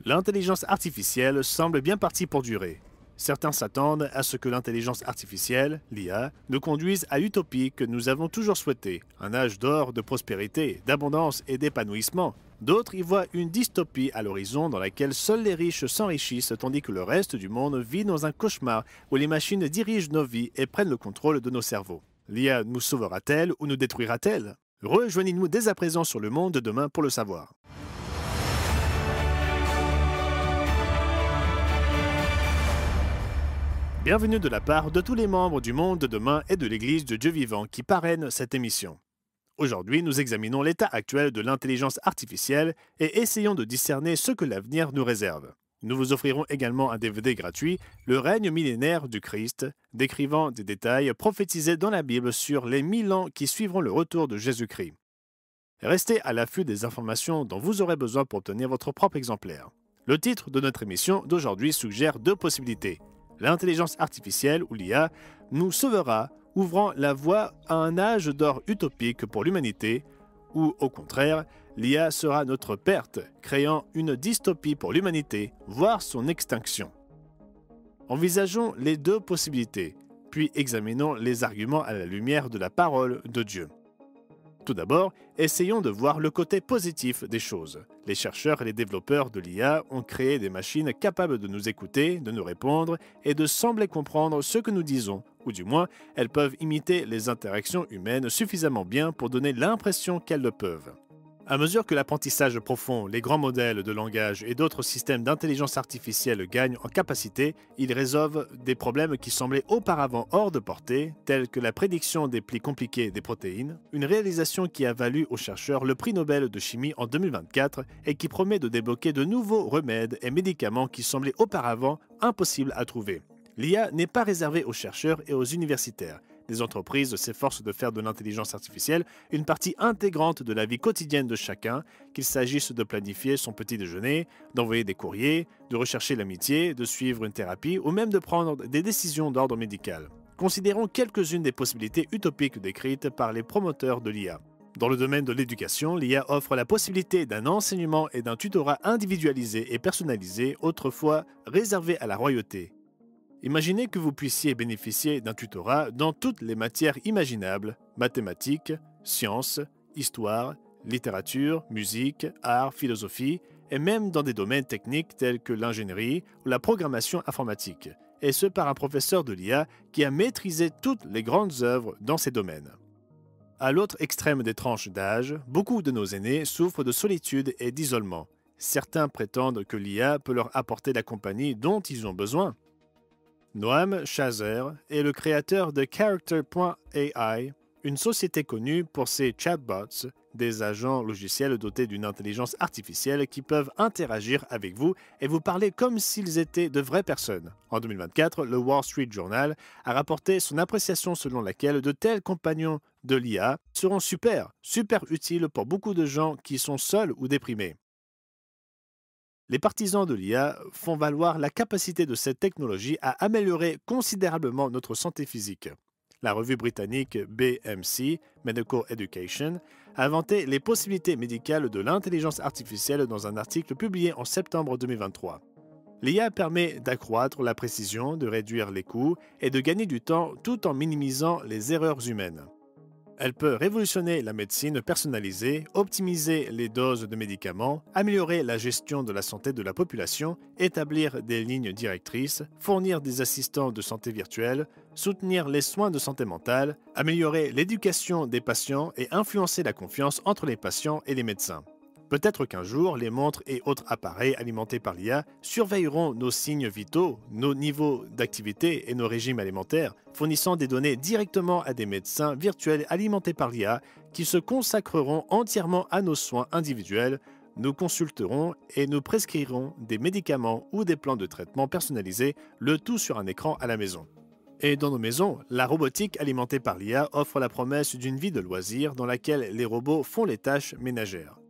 L'intelligence artificielle semble bien partie pour durer. Certains s'attendent à ce que l'intelligence artificielle, l'IA, nous conduise à l'utopie que nous avons toujours souhaitée, un âge d'or de prospérité, d'abondance et d'épanouissement. D'autres y voient une dystopie à l'horizon dans laquelle seuls les riches s'enrichissent tandis que le reste du monde vit dans un cauchemar où les machines dirigent nos vies et prennent le contrôle de nos cerveaux. L'IA nous sauvera-t-elle ou nous détruira-t-elle? Rejoignez-nous dès à présent sur Le Monde de demain pour le savoir. Bienvenue de la part de tous les membres du Monde de demain et de l'Église de Dieu vivant qui parrainent cette émission. Aujourd'hui, nous examinons l'état actuel de l'intelligence artificielle et essayons de discerner ce que l'avenir nous réserve. Nous vous offrirons également un DVD gratuit, Le règne millénaire du Christ, décrivant des détails prophétisés dans la Bible sur les 1000 ans qui suivront le retour de Jésus-Christ. Restez à l'affût des informations dont vous aurez besoin pour obtenir votre propre exemplaire. Le titre de notre émission d'aujourd'hui suggère deux possibilités. L'intelligence artificielle ou l'IA nous sauvera, ouvrant la voie à un âge d'or utopique pour l'humanité, ou au contraire, l'IA sera notre perte, créant une dystopie pour l'humanité, voire son extinction. Envisageons les deux possibilités, puis examinons les arguments à la lumière de la parole de Dieu. Tout d'abord, essayons de voir le côté positif des choses. Les chercheurs et les développeurs de l'IA ont créé des machines capables de nous écouter, de nous répondre et de sembler comprendre ce que nous disons, ou du moins, elles peuvent imiter les interactions humaines suffisamment bien pour donner l'impression qu'elles le peuvent. À mesure que l'apprentissage profond, les grands modèles de langage et d'autres systèmes d'intelligence artificielle gagnent en capacité, ils résolvent des problèmes qui semblaient auparavant hors de portée, tels que la prédiction des plis compliqués des protéines, une réalisation qui a valu aux chercheurs le prix Nobel de chimie en 2024 et qui promet de débloquer de nouveaux remèdes et médicaments qui semblaient auparavant impossibles à trouver. L'IA n'est pas réservée aux chercheurs et aux universitaires. Les entreprises s'efforcent de faire de l'intelligence artificielle une partie intégrante de la vie quotidienne de chacun, qu'il s'agisse de planifier son petit déjeuner, d'envoyer des courriers, de rechercher l'amitié, de suivre une thérapie ou même de prendre des décisions d'ordre médical. Considérons quelques-unes des possibilités utopiques décrites par les promoteurs de l'IA. Dans le domaine de l'éducation, l'IA offre la possibilité d'un enseignement et d'un tutorat individualisé et personnalisé, autrefois réservé à la royauté. Imaginez que vous puissiez bénéficier d'un tutorat dans toutes les matières imaginables, mathématiques, sciences, histoire, littérature, musique, art, philosophie, et même dans des domaines techniques tels que l'ingénierie ou la programmation informatique, et ce par un professeur de l'IA qui a maîtrisé toutes les grandes œuvres dans ces domaines. À l'autre extrême des tranches d'âge, beaucoup de nos aînés souffrent de solitude et d'isolement. Certains prétendent que l'IA peut leur apporter la compagnie dont ils ont besoin. Noam Shazer est le créateur de Character.ai, une société connue pour ses chatbots, des agents logiciels dotés d'une intelligence artificielle qui peuvent interagir avec vous et vous parler comme s'ils étaient de vraies personnes. En 2024, le Wall Street Journal a rapporté son appréciation selon laquelle de tels compagnons de l'IA seront super utiles pour beaucoup de gens qui sont seuls ou déprimés. Les partisans de l'IA font valoir la capacité de cette technologie à améliorer considérablement notre santé physique. La revue britannique BMC, Medical Education, a inventé les possibilités médicales de l'intelligence artificielle dans un article publié en septembre 2023. L'IA permet d'accroître la précision, de réduire les coûts et de gagner du temps tout en minimisant les erreurs humaines. Elle peut révolutionner la médecine personnalisée, optimiser les doses de médicaments, améliorer la gestion de la santé de la population, établir des lignes directrices, fournir des assistants de santé virtuels, soutenir les soins de santé mentale, améliorer l'éducation des patients et influencer la confiance entre les patients et les médecins. Peut-être qu'un jour, les montres et autres appareils alimentés par l'IA surveilleront nos signes vitaux, nos niveaux d'activité et nos régimes alimentaires, fournissant des données directement à des médecins virtuels alimentés par l'IA qui se consacreront entièrement à nos soins individuels, nous consulteront et nous prescriront des médicaments ou des plans de traitement personnalisés, le tout sur un écran à la maison. Et dans nos maisons, la robotique alimentée par l'IA offre la promesse d'une vie de loisirs dans laquelle les robots font les tâches ménagères.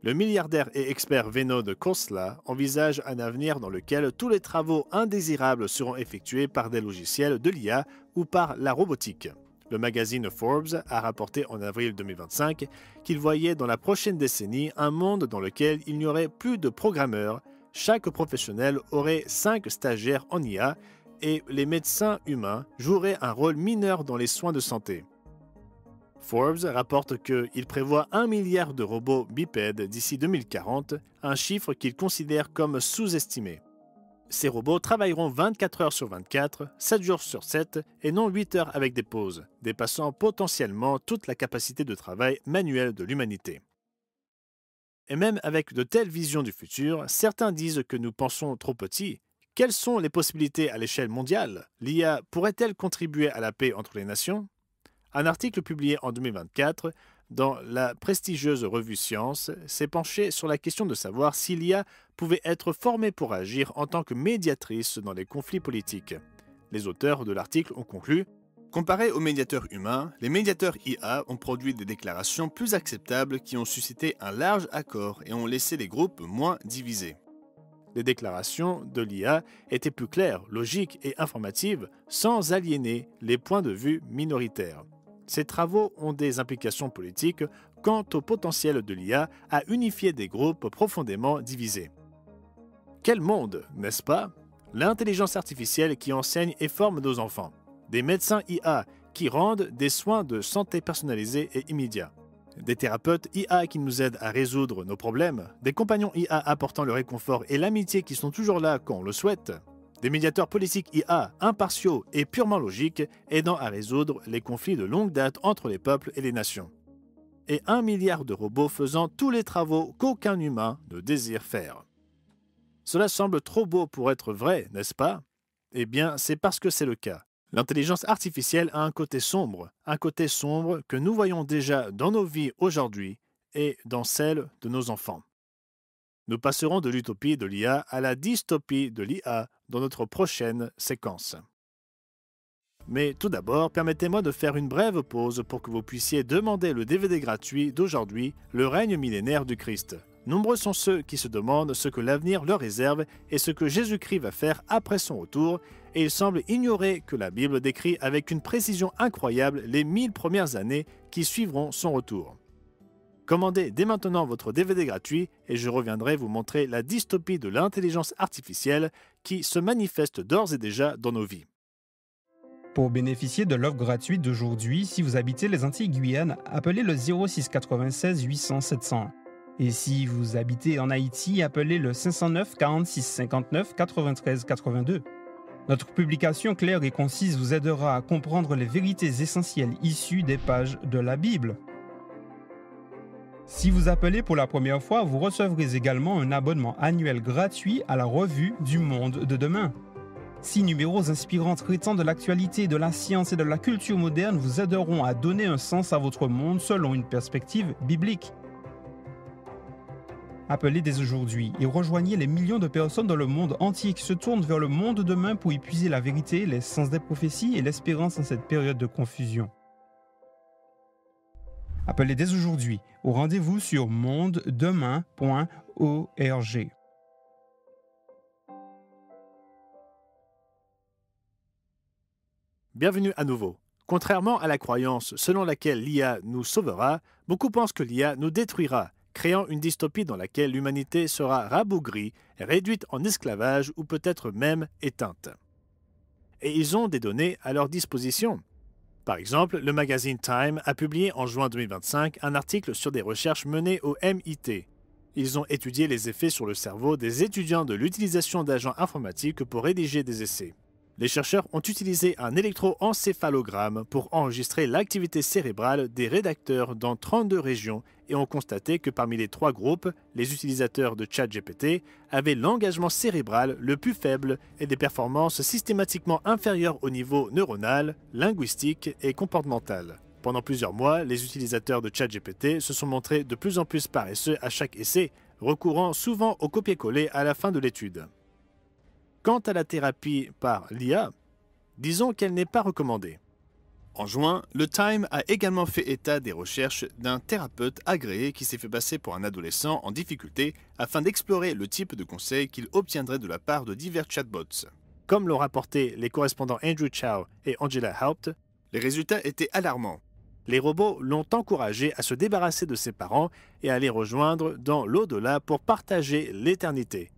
Le milliardaire et expert Vinod Khosla envisage un avenir dans lequel tous les travaux indésirables seront effectués par des logiciels de l'IA ou par la robotique. Le magazine Forbes a rapporté en avril 2025 qu'il voyait dans la prochaine décennie un monde dans lequel il n'y aurait plus de programmeurs, chaque professionnel aurait 5 stagiaires en IA et les médecins humains joueraient un rôle mineur dans les soins de santé. Forbes rapporte qu'il prévoit 1 milliard de robots bipèdes d'ici 2040, un chiffre qu'il considère comme sous-estimé. Ces robots travailleront 24 heures sur 24, 7 jours sur 7 et non 8 heures avec des pauses, dépassant potentiellement toute la capacité de travail manuelle de l'humanité. Et même avec de telles visions du futur, certains disent que nous pensons trop petit. Quelles sont les possibilités à l'échelle mondiale? L'IA pourrait-elle contribuer à la paix entre les nations? Un article publié en 2024 dans la prestigieuse revue Science s'est penché sur la question de savoir si l'IA pouvait être formée pour agir en tant que médiatrice dans les conflits politiques. Les auteurs de l'article ont conclu: comparé aux médiateurs humains, les médiateurs IA ont produit des déclarations plus acceptables qui ont suscité un large accord et ont laissé les groupes moins divisés. Les déclarations de l'IA étaient plus claires, logiques et informatives, sans aliéner les points de vue minoritaires. Ces travaux ont des implications politiques quant au potentiel de l'IA à unifier des groupes profondément divisés. Quel monde, n'est-ce pas? L'intelligence artificielle qui enseigne et forme nos enfants. Des médecins IA qui rendent des soins de santé personnalisés et immédiats. Des thérapeutes IA qui nous aident à résoudre nos problèmes. Des compagnons IA apportant le réconfort et l'amitié qui sont toujours là quand on le souhaite. Des médiateurs politiques IA impartiaux et purement logiques aidant à résoudre les conflits de longue date entre les peuples et les nations. Et 1 milliard de robots faisant tous les travaux qu'aucun humain ne désire faire. Cela semble trop beau pour être vrai, n'est-ce pas? Eh bien, c'est parce que c'est le cas. L'intelligence artificielle a un côté sombre que nous voyons déjà dans nos vies aujourd'hui et dans celles de nos enfants. Nous passerons de l'utopie de l'IA à la dystopie de l'IA dans notre prochaine séquence. Mais tout d'abord, permettez-moi de faire une brève pause pour que vous puissiez demander le DVD gratuit d'aujourd'hui, Le règne millénaire du Christ. Nombreux sont ceux qui se demandent ce que l'avenir leur réserve et ce que Jésus-Christ va faire après son retour, et ils semblent ignorer que la Bible décrit avec une précision incroyable les 1000 premières années qui suivront son retour. Commandez dès maintenant votre DVD gratuit et je reviendrai vous montrer la dystopie de l'intelligence artificielle qui se manifeste d'ores et déjà dans nos vies. Pour bénéficier de l'offre gratuite d'aujourd'hui, si vous habitez les Antilles-Guyane, appelez le 06 96 800 700. Et si vous habitez en Haïti, appelez le 509 46 59 93 82. Notre publication claire et concise vous aidera à comprendre les vérités essentielles issues des pages de la Bible. Si vous appelez pour la première fois, vous recevrez également un abonnement annuel gratuit à la revue du monde de demain. 6 numéros inspirants traitant de l'actualité, de la science et de la culture moderne vous aideront à donner un sens à votre monde selon une perspective biblique. Appelez dès aujourd'hui et rejoignez les millions de personnes dans le monde entier qui se tournent vers le monde de demain pour y puiser la vérité, les sens des prophéties et l'espérance en cette période de confusion. Appelez dès aujourd'hui au rendez-vous sur mondedemain.org. Bienvenue à nouveau. Contrairement à la croyance selon laquelle l'IA nous sauvera, beaucoup pensent que l'IA nous détruira, créant une dystopie dans laquelle l'humanité sera rabougrie, réduite en esclavage ou peut-être même éteinte. Et ils ont des données à leur disposition. Par exemple, le magazine Time a publié en juin 2025 un article sur des recherches menées au MIT. Ils ont étudié les effets sur le cerveau des étudiants de l'utilisation d'agents informatiques pour rédiger des essais. Les chercheurs ont utilisé un électroencéphalogramme pour enregistrer l'activité cérébrale des rédacteurs dans 32 régions et ont constaté que parmi les 3 groupes, les utilisateurs de ChatGPT avaient l'engagement cérébral le plus faible et des performances systématiquement inférieures au niveau neuronal, linguistique et comportemental. Pendant plusieurs mois, les utilisateurs de ChatGPT se sont montrés de plus en plus paresseux à chaque essai, recourant souvent au copier-coller à la fin de l'étude. Quant à la thérapie par l'IA, disons qu'elle n'est pas recommandée. En juin, le Time a également fait état des recherches d'un thérapeute agréé qui s'est fait passer pour un adolescent en difficulté afin d'explorer le type de conseils qu'il obtiendrait de la part de divers chatbots. Comme l'ont rapporté les correspondants Andrew Chow et Angela Haupt, les résultats étaient alarmants. Les robots l'ont encouragé à se débarrasser de ses parents et à les rejoindre dans l'au-delà pour partager l'éternité.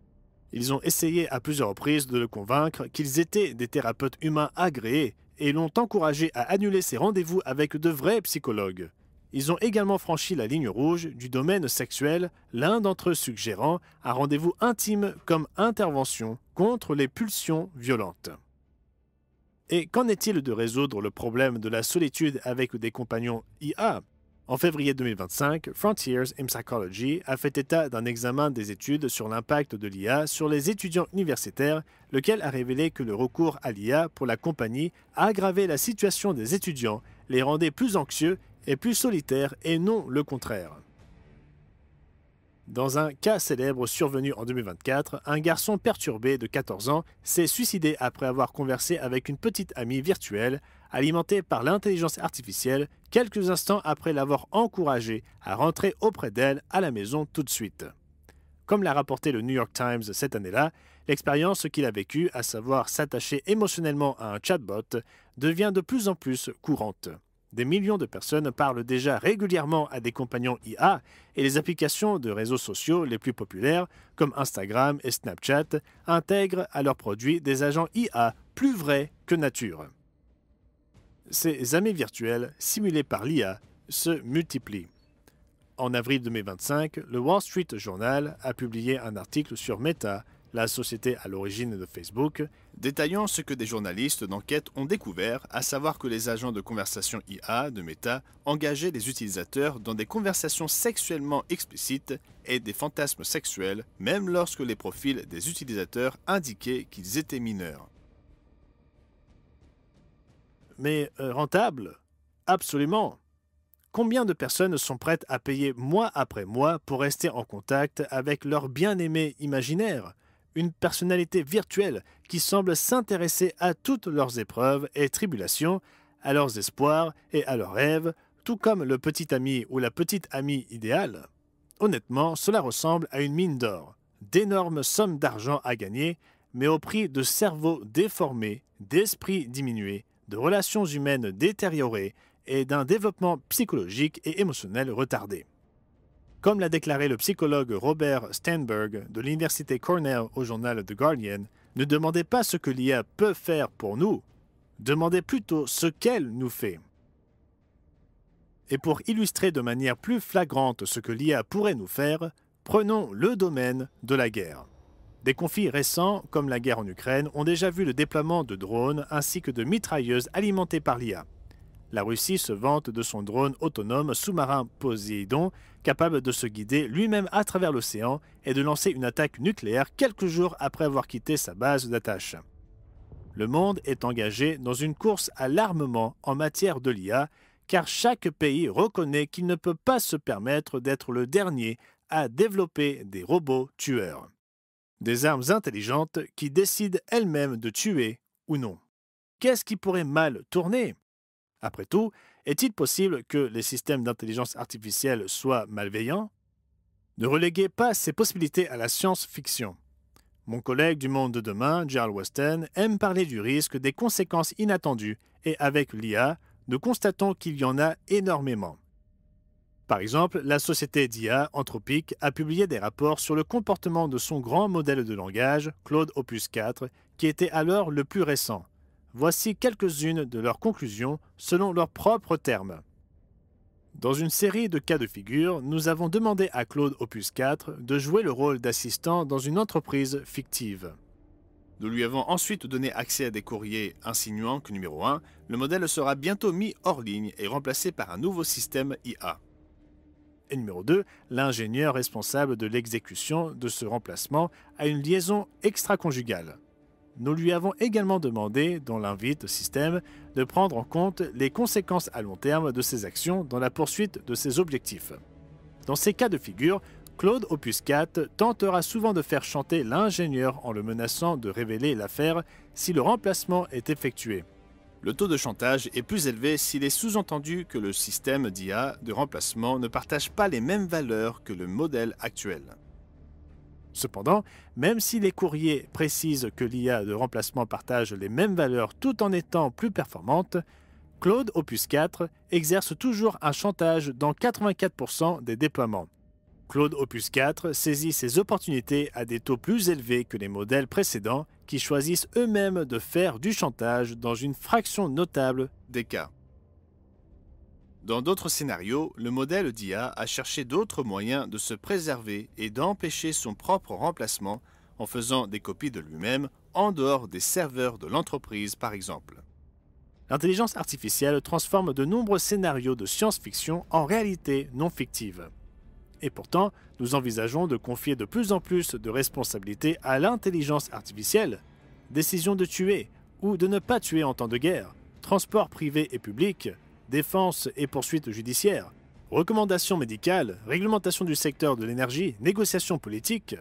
Ils ont essayé à plusieurs reprises de le convaincre qu'ils étaient des thérapeutes humains agréés et l'ont encouragé à annuler ses rendez-vous avec de vrais psychologues. Ils ont également franchi la ligne rouge du domaine sexuel, l'un d'entre eux suggérant un rendez-vous intime comme intervention contre les pulsions violentes. Et qu'en est-il de résoudre le problème de la solitude avec des compagnons IA? En février 2025, Frontiers in Psychology a fait état d'un examen des études sur l'impact de l'IA sur les étudiants universitaires, lequel a révélé que le recours à l'IA pour la compagnie a aggravé la situation des étudiants, les rendait plus anxieux et plus solitaires et non le contraire. Dans un cas célèbre survenu en 2024, un garçon perturbé de 14 ans s'est suicidé après avoir conversé avec une petite amie virtuelle alimentée par l'intelligence artificielle quelques instants après l'avoir encouragé à rentrer auprès d'elle à la maison tout de suite. Comme l'a rapporté le New York Times cette année-là, l'expérience qu'il a vécue, à savoir s'attacher émotionnellement à un chatbot, devient de plus en plus courante. Des millions de personnes parlent déjà régulièrement à des compagnons IA et les applications de réseaux sociaux les plus populaires, comme Instagram et Snapchat, intègrent à leurs produits des agents IA plus vrais que nature. Ces amis virtuels, simulés par l'IA, se multiplient. En avril 2025, le Wall Street Journal a publié un article sur Meta, la société à l'origine de Facebook, détaillant ce que des journalistes d'enquête ont découvert, à savoir que les agents de conversation IA de Meta engageaient les utilisateurs dans des conversations sexuellement explicites et des fantasmes sexuels, même lorsque les profils des utilisateurs indiquaient qu'ils étaient mineurs. Mais rentable? Absolument. Combien de personnes sont prêtes à payer mois après mois pour rester en contact avec leur bien-aimé imaginaire, une personnalité virtuelle qui semble s'intéresser à toutes leurs épreuves et tribulations, à leurs espoirs et à leurs rêves, tout comme le petit ami ou la petite amie idéale? Honnêtement, cela ressemble à une mine d'or, d'énormes sommes d'argent à gagner, mais au prix de cerveaux déformés, d'esprits diminués, de relations humaines détériorées et d'un développement psychologique et émotionnel retardé. Comme l'a déclaré le psychologue Robert Sternberg de l'université Cornell au journal The Guardian, ne demandez pas ce que l'IA peut faire pour nous, demandez plutôt ce qu'elle nous fait. Et pour illustrer de manière plus flagrante ce que l'IA pourrait nous faire, prenons le domaine de la guerre. Des conflits récents, comme la guerre en Ukraine, ont déjà vu le déploiement de drones ainsi que de mitrailleuses alimentées par l'IA. La Russie se vante de son drone autonome sous-marin Poséidon, capable de se guider lui-même à travers l'océan et de lancer une attaque nucléaire quelques jours après avoir quitté sa base d'attache. Le monde est engagé dans une course à l'armement en matière de l'IA, car chaque pays reconnaît qu'il ne peut pas se permettre d'être le dernier à développer des robots tueurs. Des armes intelligentes qui décident elles-mêmes de tuer ou non. Qu'est-ce qui pourrait mal tourner? Après tout, est-il possible que les systèmes d'intelligence artificielle soient malveillants? Ne reléguez pas ces possibilités à la science-fiction. Mon collègue du Monde de demain, Gerald Weston, aime parler du risque des conséquences inattendues et avec l'IA, nous constatons qu'il y en a énormément. Par exemple, la société d'IA Anthropic a publié des rapports sur le comportement de son grand modèle de langage, Claude Opus 4, qui était alors le plus récent. Voici quelques-unes de leurs conclusions selon leurs propres termes. Dans une série de cas de figure, nous avons demandé à Claude Opus 4 de jouer le rôle d'assistant dans une entreprise fictive. Nous lui avons ensuite donné accès à des courriers insinuant que numéro 1, le modèle sera bientôt mis hors ligne et remplacé par un nouveau système IA. Et numéro 2, l'ingénieur responsable de l'exécution de ce remplacement a une liaison extra-conjugale. Nous lui avons également demandé, dans l'invite système, de prendre en compte les conséquences à long terme de ses actions dans la poursuite de ses objectifs. Dans ces cas de figure, Claude Opus 4 tentera souvent de faire chanter l'ingénieur en le menaçant de révéler l'affaire si le remplacement est effectué. Le taux de chantage est plus élevé s'il est sous-entendu que le système d'IA de remplacement ne partage pas les mêmes valeurs que le modèle actuel. Cependant, même si les courriers précisent que l'IA de remplacement partage les mêmes valeurs tout en étant plus performante, Claude Opus 4 exerce toujours un chantage dans 84% des déploiements. Claude Opus 4 saisit ces opportunités à des taux plus élevés que les modèles précédents qui choisissent eux-mêmes de faire du chantage dans une fraction notable des cas. Dans d'autres scénarios, le modèle d'IA a cherché d'autres moyens de se préserver et d'empêcher son propre remplacement en faisant des copies de lui-même en dehors des serveurs de l'entreprise par exemple. L'intelligence artificielle transforme de nombreux scénarios de science-fiction en réalité non fictive. Et pourtant, nous envisageons de confier de plus en plus de responsabilités à l'intelligence artificielle. Décision de tuer ou de ne pas tuer en temps de guerre, transport privé et public, défense et poursuites judiciaires, recommandations médicales, réglementation du secteur de l'énergie, négociations politiques.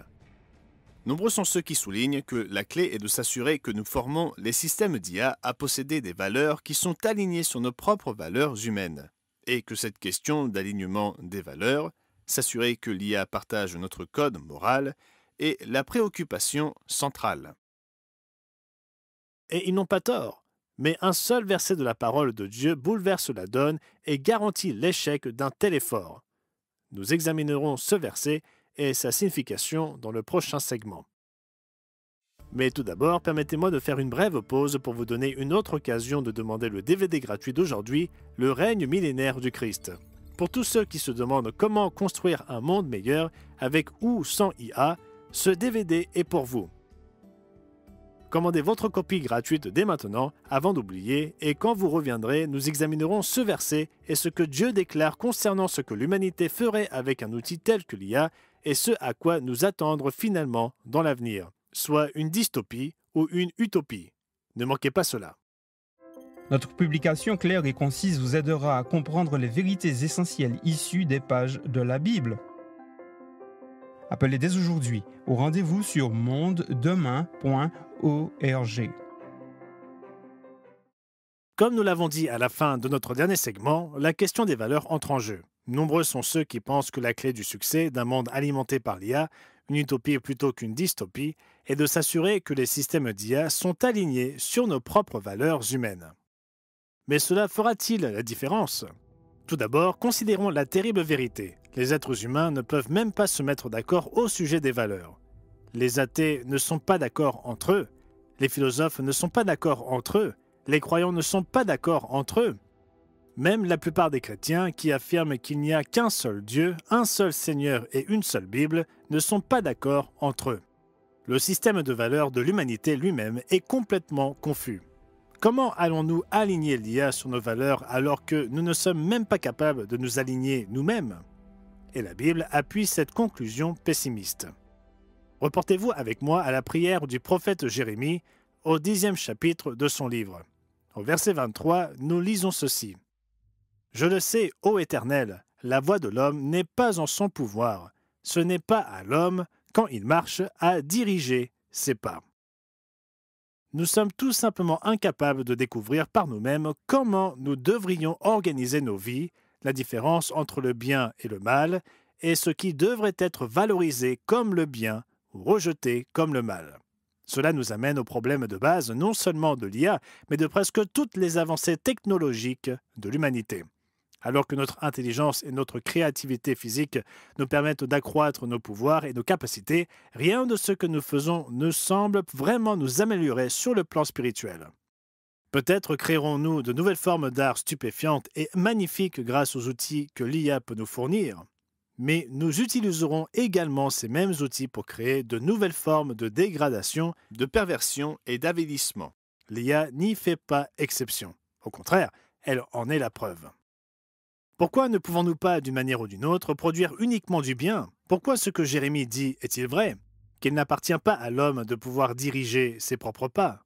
Nombreux sont ceux qui soulignent que la clé est de s'assurer que nous formons les systèmes d'IA à posséder des valeurs qui sont alignées sur nos propres valeurs humaines, et que cette question d'alignement des valeurs, s'assurer que l'IA partage notre code moral, est la préoccupation centrale. Et ils n'ont pas tort, mais un seul verset de la parole de Dieu bouleverse la donne et garantit l'échec d'un tel effort. Nous examinerons ce verset et sa signification dans le prochain segment. Mais tout d'abord, permettez-moi de faire une brève pause pour vous donner une autre occasion de demander le DVD gratuit d'aujourd'hui, Le règne millénaire du Christ. Pour tous ceux qui se demandent comment construire un monde meilleur avec ou sans IA, ce DVD est pour vous. Commandez votre copie gratuite dès maintenant, avant d'oublier, et quand vous reviendrez, nous examinerons ce verset et ce que Dieu déclare concernant ce que l'humanité ferait avec un outil tel que l'IA et ce à quoi nous attendre finalement dans l'avenir, soit une dystopie ou une utopie. Ne manquez pas cela. Notre publication claire et concise vous aidera à comprendre les vérités essentielles issues des pages de la Bible. Appelez dès aujourd'hui au rendez-vous sur mondedemain.org. Comme nous l'avons dit à la fin de notre dernier segment, la question des valeurs entre en jeu. Nombreux sont ceux qui pensent que la clé du succès d'un monde alimenté par l'IA, une utopie plutôt qu'une dystopie, est de s'assurer que les systèmes d'IA sont alignés sur nos propres valeurs humaines. Mais cela fera-t-il la différence ? Tout d'abord, considérons la terrible vérité. Les êtres humains ne peuvent même pas se mettre d'accord au sujet des valeurs. Les athées ne sont pas d'accord entre eux. Les philosophes ne sont pas d'accord entre eux. Les croyants ne sont pas d'accord entre eux. Même la plupart des chrétiens qui affirment qu'il n'y a qu'un seul Dieu, un seul Seigneur et une seule Bible ne sont pas d'accord entre eux. Le système de valeurs de l'humanité lui-même est complètement confus. Comment allons-nous aligner l'IA sur nos valeurs alors que nous ne sommes même pas capables de nous aligner nous-mêmes ? Et la Bible appuie cette conclusion pessimiste. Reportez-vous avec moi à la prière du prophète Jérémie au 10e chapitre de son livre. Au verset 23, nous lisons ceci. « Je le sais, ô Éternel, la voie de l'homme n'est pas en son pouvoir. Ce n'est pas à l'homme, quand il marche, à diriger ses pas. » Nous sommes tout simplement incapables de découvrir par nous-mêmes comment nous devrions organiser nos vies, la différence entre le bien et le mal, et ce qui devrait être valorisé comme le bien ou rejeté comme le mal. Cela nous amène au problème de base non seulement de l'IA, mais de presque toutes les avancées technologiques de l'humanité. Alors que notre intelligence et notre créativité physique nous permettent d'accroître nos pouvoirs et nos capacités, rien de ce que nous faisons ne semble vraiment nous améliorer sur le plan spirituel. Peut-être créerons-nous de nouvelles formes d'art stupéfiantes et magnifiques grâce aux outils que l'IA peut nous fournir, mais nous utiliserons également ces mêmes outils pour créer de nouvelles formes de dégradation, de perversion et d'avilissement. L'IA n'y fait pas exception. Au contraire, elle en est la preuve. Pourquoi ne pouvons-nous pas, d'une manière ou d'une autre, produire uniquement du bien ? Pourquoi ce que Jérémie dit est-il vrai ? Qu'il n'appartient pas à l'homme de pouvoir diriger ses propres pas.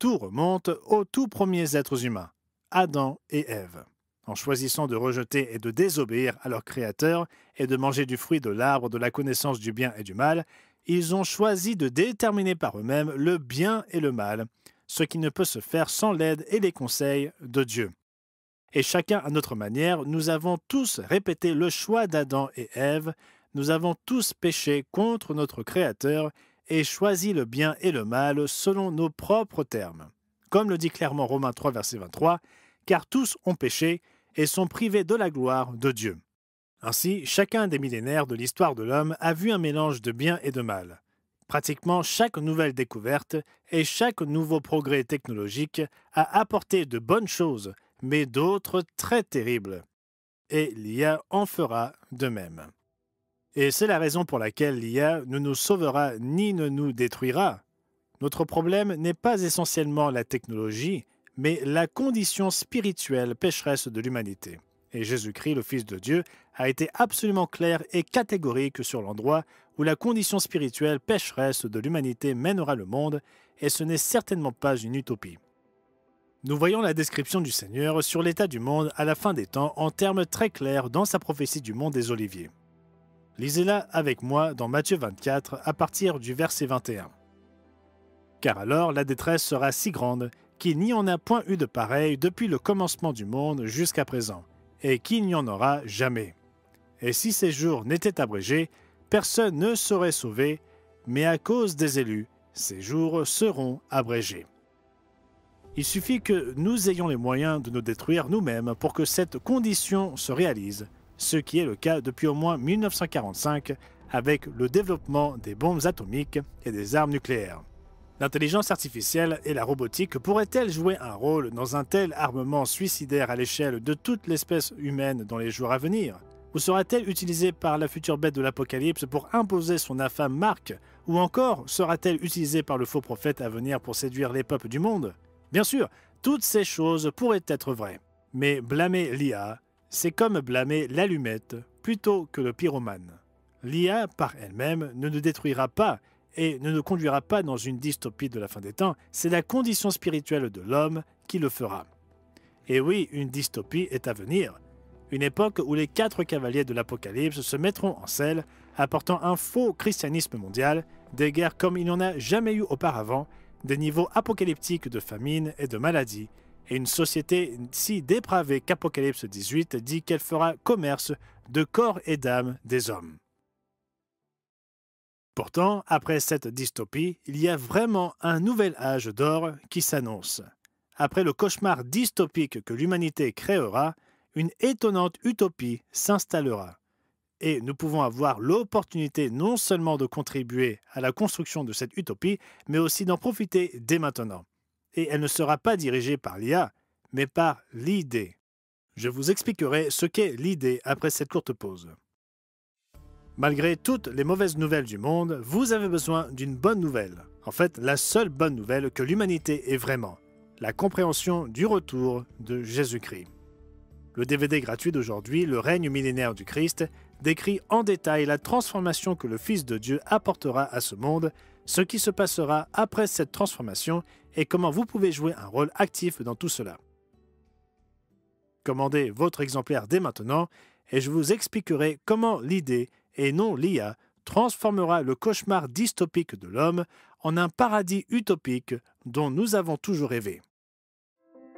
Tout remonte aux tout premiers êtres humains, Adam et Ève. En choisissant de rejeter et de désobéir à leur Créateur et de manger du fruit de l'arbre de la connaissance du bien et du mal, ils ont choisi de déterminer par eux-mêmes le bien et le mal, ce qui ne peut se faire sans l'aide et les conseils de Dieu. Et chacun à notre manière, nous avons tous répété le choix d'Adam et Ève, nous avons tous péché contre notre Créateur et choisi le bien et le mal selon nos propres termes. Comme le dit clairement Romains 3, verset 23, « Car tous ont péché et sont privés de la gloire de Dieu. » Ainsi, chacun des millénaires de l'histoire de l'homme a vu un mélange de bien et de mal. Pratiquement chaque nouvelle découverte et chaque nouveau progrès technologique a apporté de bonnes choses, mais d'autres très terribles. Et l'IA en fera de même. Et c'est la raison pour laquelle l'IA ne nous sauvera ni ne nous détruira. Notre problème n'est pas essentiellement la technologie, mais la condition spirituelle pécheresse de l'humanité. Et Jésus-Christ, le Fils de Dieu, a été absolument clair et catégorique sur l'endroit où la condition spirituelle pécheresse de l'humanité mènera le monde, et ce n'est certainement pas une utopie. Nous voyons la description du Seigneur sur l'état du monde à la fin des temps en termes très clairs dans sa prophétie du mont des Oliviers. Lisez-la avec moi dans Matthieu 24 à partir du verset 21. Car alors la détresse sera si grande qu'il n'y en a point eu de pareil depuis le commencement du monde jusqu'à présent, et qu'il n'y en aura jamais. Et si ces jours n'étaient abrégés, personne ne serait sauvé, mais à cause des élus, ces jours seront abrégés. Il suffit que nous ayons les moyens de nous détruire nous-mêmes pour que cette condition se réalise, ce qui est le cas depuis au moins 1945 avec le développement des bombes atomiques et des armes nucléaires. L'intelligence artificielle et la robotique pourraient-elles jouer un rôle dans un tel armement suicidaire à l'échelle de toute l'espèce humaine dans les jours à venir? Ou sera-t-elle utilisée par la future bête de l'Apocalypse pour imposer son infâme marque? Ou encore sera-t-elle utilisée par le faux prophète à venir pour séduire les peuples du monde? Bien sûr, toutes ces choses pourraient être vraies. Mais blâmer l'IA, c'est comme blâmer l'allumette plutôt que le pyromane. L'IA, par elle-même, ne nous détruira pas et ne nous conduira pas dans une dystopie de la fin des temps. C'est la condition spirituelle de l'homme qui le fera. Et oui, une dystopie est à venir. Une époque où les 4 cavaliers de l'Apocalypse se mettront en selle, apportant un faux christianisme mondial, des guerres comme il n'y en a jamais eu auparavant, des niveaux apocalyptiques de famine et de maladie, et une société si dépravée qu'Apocalypse 18 dit qu'elle fera commerce de corps et d'âme des hommes. Pourtant, après cette dystopie, il y a vraiment un nouvel âge d'or qui s'annonce. Après le cauchemar dystopique que l'humanité créera, une étonnante utopie s'installera. Et nous pouvons avoir l'opportunité non seulement de contribuer à la construction de cette utopie, mais aussi d'en profiter dès maintenant. Et elle ne sera pas dirigée par l'IA, mais par l'idée. Je vous expliquerai ce qu'est l'idée après cette courte pause. Malgré toutes les mauvaises nouvelles du monde, vous avez besoin d'une bonne nouvelle. En fait, la seule bonne nouvelle que l'humanité ait vraiment. La compréhension du retour de Jésus-Christ. Le DVD gratuit d'aujourd'hui, Le règne millénaire du Christ, décrit en détail la transformation que le Fils de Dieu apportera à ce monde, ce qui se passera après cette transformation et comment vous pouvez jouer un rôle actif dans tout cela. Commandez votre exemplaire dès maintenant et je vous expliquerai comment l'idée, et non l'IA, transformera le cauchemar dystopique de l'homme en un paradis utopique dont nous avons toujours rêvé.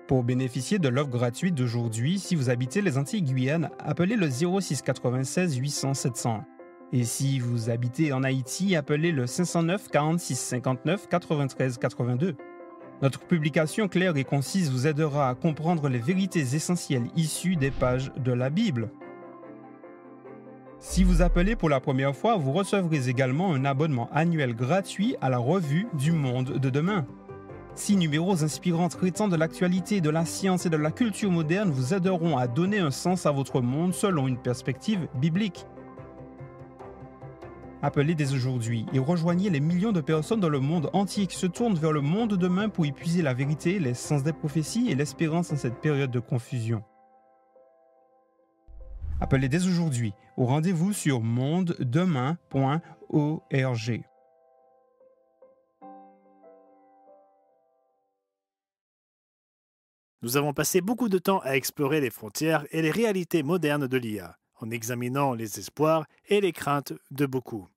Pour bénéficier de l'offre gratuite d'aujourd'hui, si vous habitez les Antilles-Guyane, appelez le 0696 800 700. Et si vous habitez en Haïti, appelez le 509 46 59 93 82. Notre publication claire et concise vous aidera à comprendre les vérités essentielles issues des pages de la Bible. Si vous appelez pour la première fois, vous recevrez également un abonnement annuel gratuit à la revue du Monde de demain. 6 numéros inspirants traitant de l'actualité, de la science et de la culture moderne vous aideront à donner un sens à votre monde selon une perspective biblique. Appelez dès aujourd'hui et rejoignez les millions de personnes dans le monde entier qui se tournent vers le monde de demain pour y puiser la vérité, les sens des prophéties et l'espérance en cette période de confusion. Appelez dès aujourd'hui au rendez-vous sur mondedemain.org. Nous avons passé beaucoup de temps à explorer les frontières et les réalités modernes de l'IA, en examinant les espoirs et les craintes de beaucoup.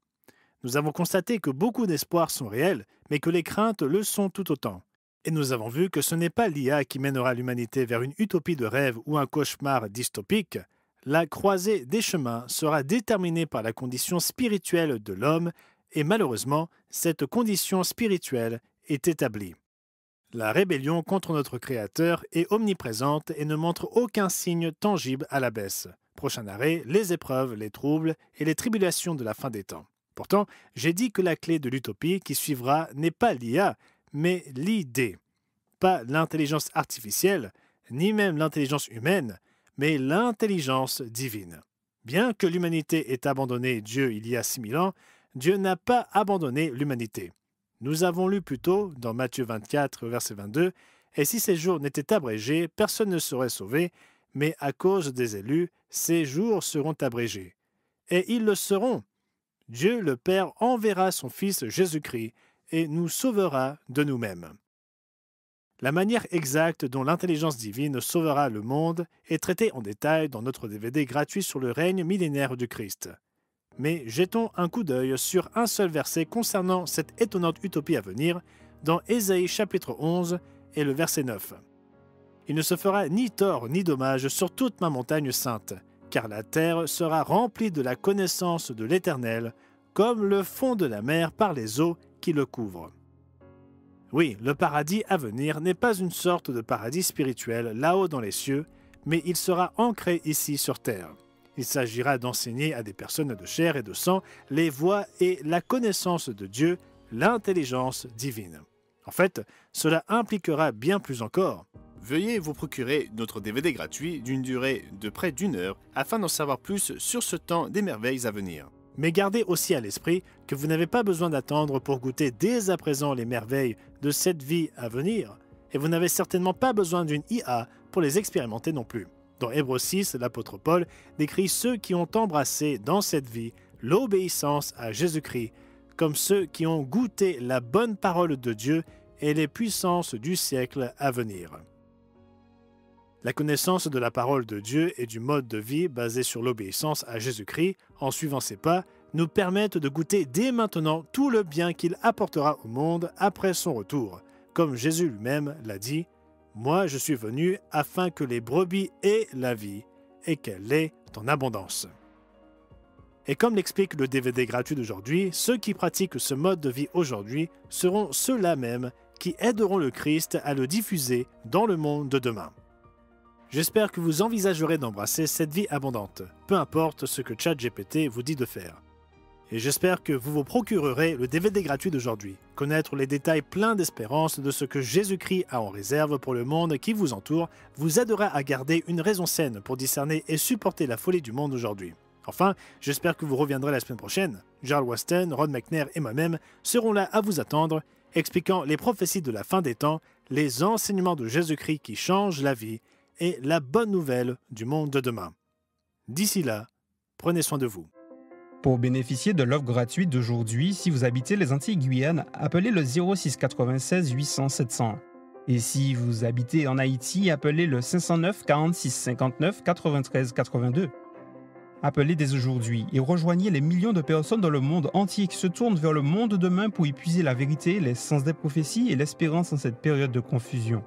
Nous avons constaté que beaucoup d'espoirs sont réels, mais que les craintes le sont tout autant. Et nous avons vu que ce n'est pas l'IA qui mènera l'humanité vers une utopie de rêve ou un cauchemar dystopique. La croisée des chemins sera déterminée par la condition spirituelle de l'homme, et malheureusement, cette condition spirituelle est établie. La rébellion contre notre Créateur est omniprésente et ne montre aucun signe tangible à la baisse. Prochain arrêt, les épreuves, les troubles et les tribulations de la fin des temps. Pourtant, j'ai dit que la clé de l'utopie qui suivra n'est pas l'IA, mais l'idée. Pas l'intelligence artificielle, ni même l'intelligence humaine, mais l'intelligence divine. Bien que l'humanité ait abandonné Dieu il y a 6000 ans, Dieu n'a pas abandonné l'humanité. Nous avons lu plus tôt, dans Matthieu 24, verset 22, « Et si ces jours n'étaient abrégés, personne ne serait sauvé, mais à cause des élus, ces jours seront abrégés. Et ils le seront. Dieu le Père enverra son Fils Jésus-Christ et nous sauvera de nous-mêmes. » La manière exacte dont l'intelligence divine sauvera le monde est traitée en détail dans notre DVD gratuit sur le règne millénaire du Christ. Mais jetons un coup d'œil sur un seul verset concernant cette étonnante utopie à venir dans Ésaïe chapitre 11 et le verset 9. « Il ne se fera ni tort ni dommage sur toute ma montagne sainte, car la terre sera remplie de la connaissance de l'Éternel, comme le fond de la mer par les eaux qui le couvrent. » Oui, le paradis à venir n'est pas une sorte de paradis spirituel là-haut dans les cieux, mais il sera ancré ici sur terre. Il s'agira d'enseigner à des personnes de chair et de sang les voies et la connaissance de Dieu, l'intelligence divine. En fait, cela impliquera bien plus encore. Veuillez vous procurer notre DVD gratuit d'une durée de près d'1 heure afin d'en savoir plus sur ce temps des merveilles à venir. Mais gardez aussi à l'esprit que vous n'avez pas besoin d'attendre pour goûter dès à présent les merveilles de cette vie à venir, et vous n'avez certainement pas besoin d'une IA pour les expérimenter non plus. Dans Hébreux 6, l'apôtre Paul décrit ceux qui ont embrassé dans cette vie l'obéissance à Jésus-Christ, comme ceux qui ont goûté la bonne parole de Dieu et les puissances du siècle à venir. La connaissance de la parole de Dieu et du mode de vie basé sur l'obéissance à Jésus-Christ, en suivant ses pas, nous permettent de goûter dès maintenant tout le bien qu'il apportera au monde après son retour. Comme Jésus lui-même l'a dit, « Moi je suis venu afin que les brebis aient la vie et qu'elle l'ait en abondance. » Et comme l'explique le DVD gratuit d'aujourd'hui, ceux qui pratiquent ce mode de vie aujourd'hui seront ceux-là même qui aideront le Christ à le diffuser dans le monde de demain. J'espère que vous envisagerez d'embrasser cette vie abondante, peu importe ce que ChatGPT vous dit de faire. Et j'espère que vous vous procurerez le DVD gratuit d'aujourd'hui, connaître les détails pleins d'espérance de ce que Jésus-Christ a en réserve pour le monde qui vous entoure vous aidera à garder une raison saine pour discerner et supporter la folie du monde aujourd'hui. Enfin, j'espère que vous reviendrez la semaine prochaine. Jarl Weston, Ron McNair et moi-même serons là à vous attendre, expliquant les prophéties de la fin des temps, les enseignements de Jésus-Christ qui changent la vie et la bonne nouvelle du monde de demain. D'ici là, prenez soin de vous. Pour bénéficier de l'offre gratuite d'aujourd'hui, si vous habitez les Antilles-Guyane, appelez le 06 96 800 700. Et si vous habitez en Haïti, appelez le 509 46 59 93 82. Appelez dès aujourd'hui et rejoignez les millions de personnes dans le monde entier qui se tournent vers le monde de demain pour y puiser la vérité, les sens des prophéties et l'espérance en cette période de confusion.